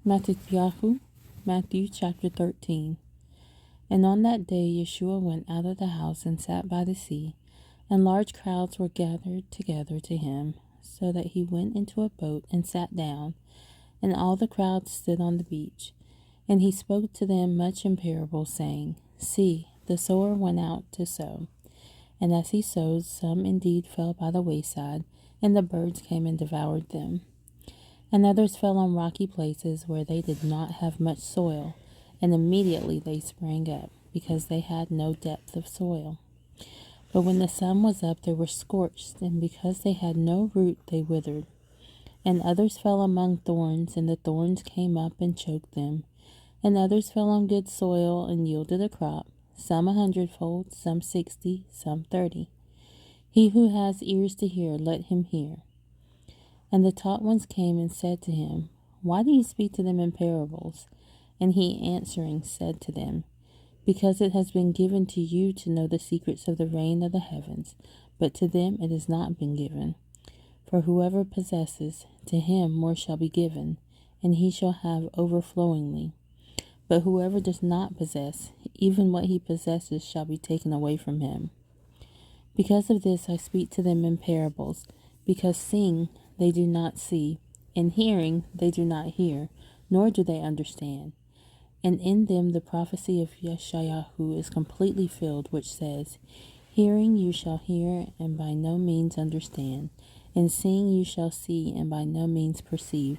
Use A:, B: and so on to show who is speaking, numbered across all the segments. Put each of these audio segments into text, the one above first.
A: Mattithyahu, Matthew chapter 13. And on that day Yeshua went out of the house and sat by the sea, and large crowds were gathered together to him, so that he went into a boat and sat down, and all the crowd stood on the beach. And he spoke to them much in parables, saying, See, the sower went out to sow. And as he sowed, some indeed fell by the wayside, and the birds came and devoured them. And others fell on rocky places where they did not have much soil, and immediately they sprang up, because they had no depth of soil. But when the sun was up, they were scorched, and because they had no root, they withered. And others fell among thorns, and the thorns came up and choked them. And others fell on good soil and yielded a crop, some 100-fold, some 60, some 30. He who has ears to hear, let him hear. And the taught ones came and said to him, Why do you speak to them in parables? And he answering said to them, Because it has been given to you to know the secrets of the reign of the heavens, but to them it has not been given. For whoever possesses, to him more shall be given, and he shall have overflowingly. But whoever does not possess, even what he possesses shall be taken away from him. Because of this I speak to them in parables, because seeing they do not see, and hearing they do not hear, nor do they understand. And in them the prophecy of Yeshayahu is completely filled, which says, Hearing you shall hear, and by no means understand, and seeing you shall see, and by no means perceive.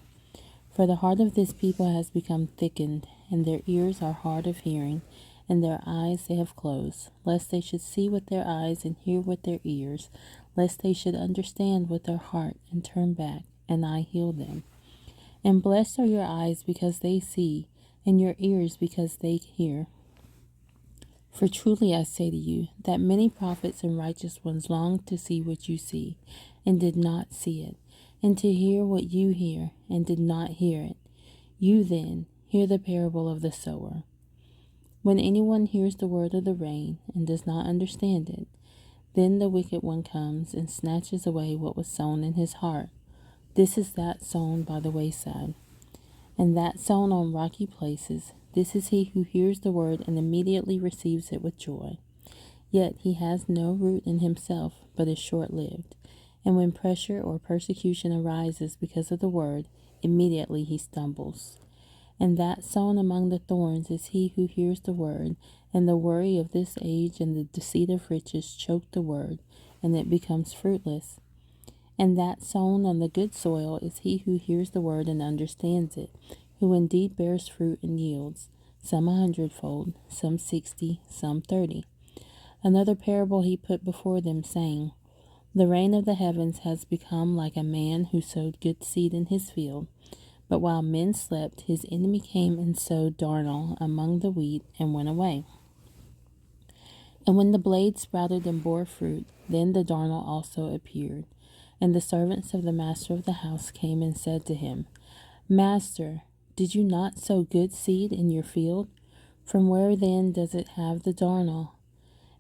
A: For the heart of this people has become thickened, and their ears are hard of hearing, and their eyes they have closed, lest they should see with their eyes and hear with their ears, lest they should understand with their heart and turn back, and I heal them. And blessed are your eyes because they see, and your ears because they hear. For truly I say to you, that many prophets and righteous ones longed to see what you see, and did not see it, and to hear what you hear, and did not hear it. You then hear the parable of the sower. When anyone hears the word of the reign, and does not understand it, then the wicked one comes and snatches away what was sown in his heart. This is that sown by the wayside. And that sown on rocky places, this is he who hears the word and immediately receives it with joy. Yet he has no root in himself, but is short-lived. And when pressure or persecution arises because of the word, immediately he stumbles. And that sown among the thorns is he who hears the word, and the worry of this age and the deceit of riches choke the word, and it becomes fruitless. And that sown on the good soil is he who hears the word and understands it, who indeed bears fruit and yields, some 100-fold, some 60, some 30. Another parable he put before them, saying, The reign of the heavens has become like a man who sowed good seed in his field. But while men slept, his enemy came and sowed darnel among the wheat and went away. And when the blade sprouted and bore fruit, then the darnel also appeared. And the servants of the master of the house came and said to him, Master, did you not sow good seed in your field? From where then does it have the darnel?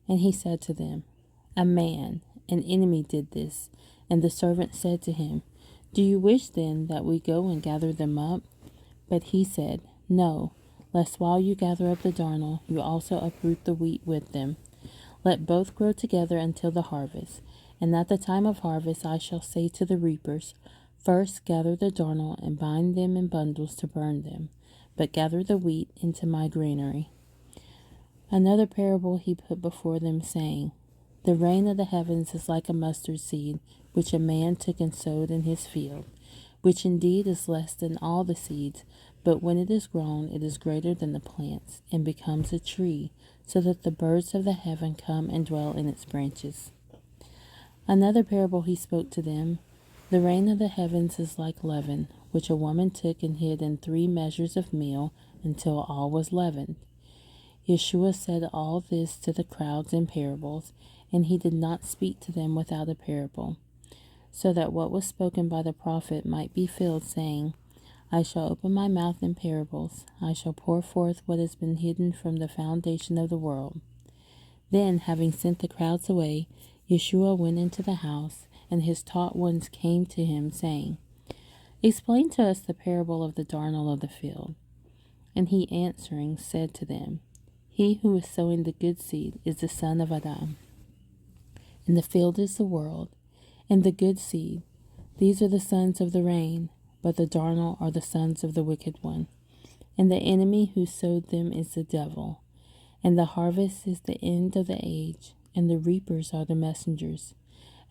A: And he said to them, A man, an enemy, did this. And the servant said to him, Do you wish then that we go and gather them up? But he said, No, lest while you gather up the darnel, you also uproot the wheat with them. Let both grow together until the harvest. And at the time of harvest I shall say to the reapers, First gather the darnel and bind them in bundles to burn them, but gather the wheat into my granary. Another parable he put before them, saying, The reign of the heavens is like a mustard seed, which a man took and sowed in his field, which indeed is less than all the seeds, but when it is grown, it is greater than the plants, and becomes a tree, so that the birds of the heaven come and dwell in its branches. Another parable he spoke to them, The reign of the heavens is like leaven, which a woman took and hid in 3 measures of meal until all was leavened. Yeshua said all this to the crowds in parables, and he did not speak to them without a parable, so that what was spoken by the prophet might be filled, saying, I shall open my mouth in parables, I shall pour forth what has been hidden from the foundation of the world. Then, having sent the crowds away, Yeshua went into the house, and his taught ones came to him, saying, Explain to us the parable of the darnel of the field. And he answering said to them, He who is sowing the good seed is the son of Adam, and the field is the world, and the good seed. These are the sons of the rain, but the darnel are the sons of the wicked one. And the enemy who sowed them is the devil. And the harvest is the end of the age, and the reapers are the messengers.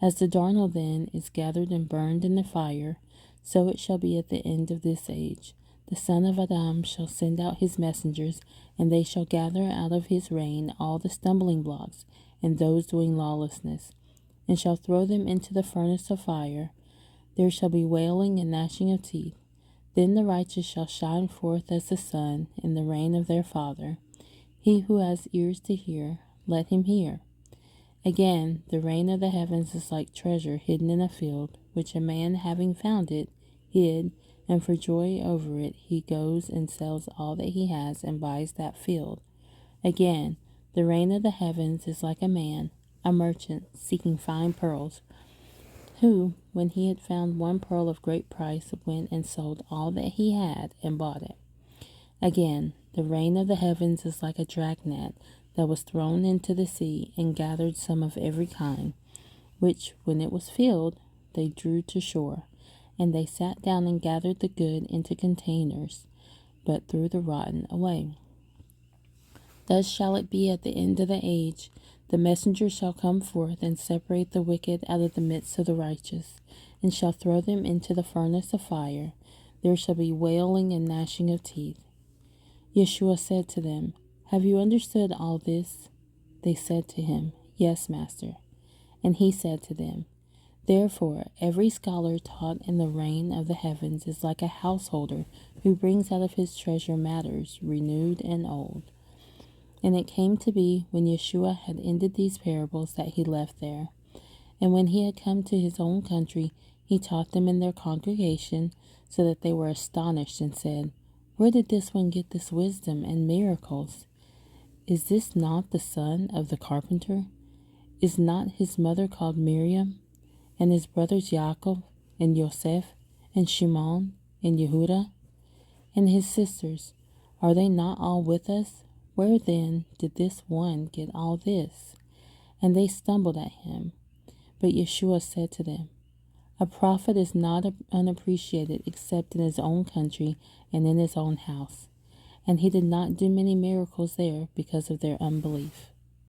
A: As the darnel then is gathered and burned in the fire, so it shall be at the end of this age. The Son of Adam shall send out his messengers, and they shall gather out of his reign all the stumbling blocks, and those doing lawlessness, and shall throw them into the furnace of fire. There shall be wailing and gnashing of teeth. Then the righteous shall shine forth as the sun in the reign of their Father. He who has ears to hear, let him hear. Again, the reign of the heavens is like treasure hidden in a field, which a man having found it, hid, and for joy over it he goes and sells all that he has and buys that field. Again, the reign of the heavens is like a man, a merchant, seeking fine pearls, who, when he had found one pearl of great price, went and sold all that he had and bought it. Again, the reign of the heavens is like a dragnet that was thrown into the sea and gathered some of every kind, which, when it was filled, they drew to shore. And they sat down and gathered the good into containers, but threw the rotten away. Thus shall it be at the end of the age. The messenger shall come forth and separate the wicked out of the midst of the righteous, and shall throw them into the furnace of fire. There shall be wailing and gnashing of teeth. Yeshua said to them, Have you understood all this? They said to him, Yes, Master. And he said to them, Therefore, every scholar taught in the reign of the heavens is like a householder who brings out of his treasure matters renewed and old. And it came to be, when Yeshua had ended these parables, that he left there. And when he had come to his own country, he taught them in their congregation, so that they were astonished and said, Where did this one get this wisdom and miracles? Is this not the son of the carpenter? Is not his mother called Miriam? And his brothers Yaakov, and Yosef, and Shimon, and Yehuda, and his sisters, are they not all with us? Where then did this one get all this? And they stumbled at him. But Yeshua said to them, A prophet is not unappreciated except in his own country and in his own house. And he did not do many miracles there because of their unbelief.